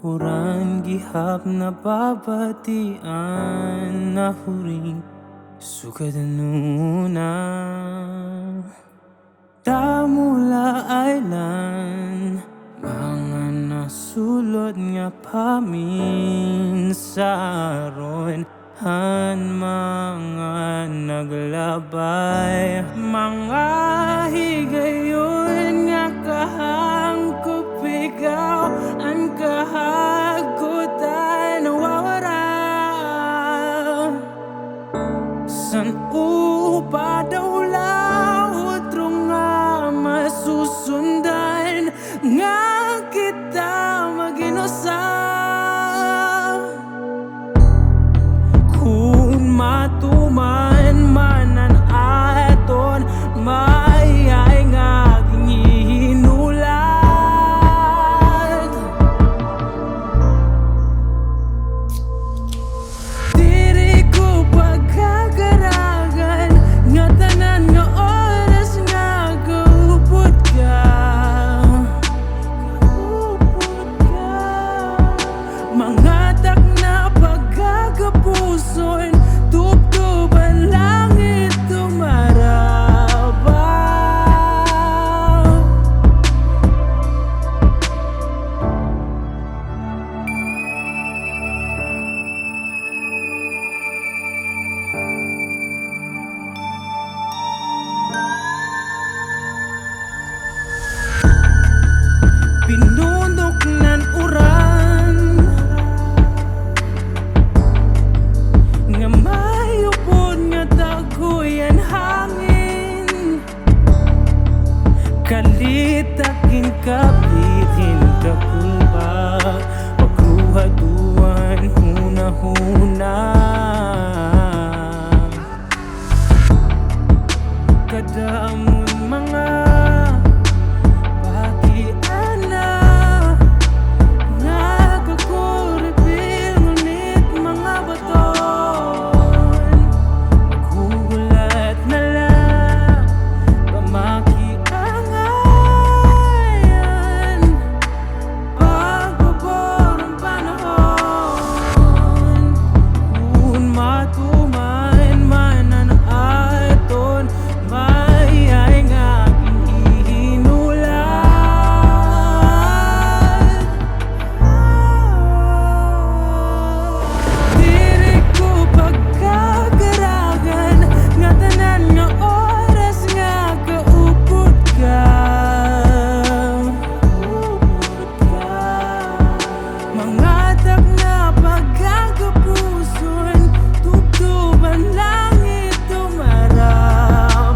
Uran gihap na babatian na huring sugad nuna damula island mga nasulod nga paminsaron han mga naglabay mga higayon nga kahangkop ikaw ang kahagutan nawawala san upa daw lautro nga masusundan nga kita mag-inusap kung matuman manan aton mayay nga ginulat diri ko pagkagaragan nga tanan nga oras nga gupod ka mga tak na pagkagapuson tubtuban langit tumarabaw pinunok nan uran nga mayupod nga taguyan hangin kalitakin kapitin kakulba pagruhaduan huna-huna kadamon mga bagiana nagkakuripil ngunit mga baton maghuhulat na lang pamakiangayan pagbaborong panahon kung matuman manan aton mayay nga gihinulat diri ko pagkagaragan nga tanan nga oras nga kaupod ka mga tak na pagkagapuson tubtuban langit tumarabaw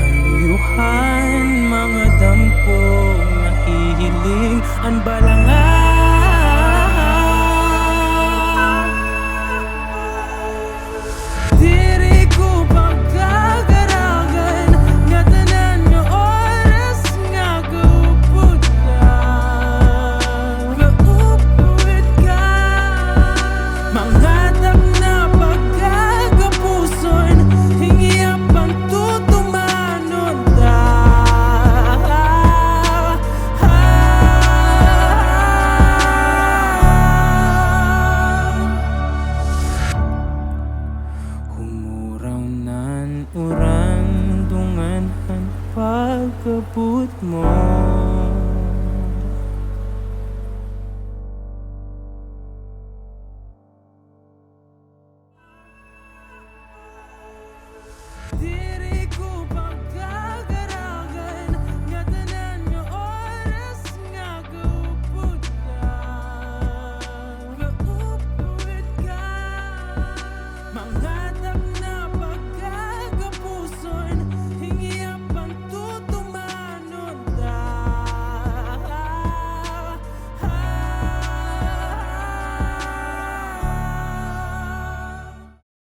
aluyuhan mga dampong nahihiling ang balangan diri ko pagkagaragan nga tanan nga oras nga gupod ka mga tak na pagkagapuson hingi ang pagtutumanon ta humuraw nan urang dunganhan pagkabut mo diri ko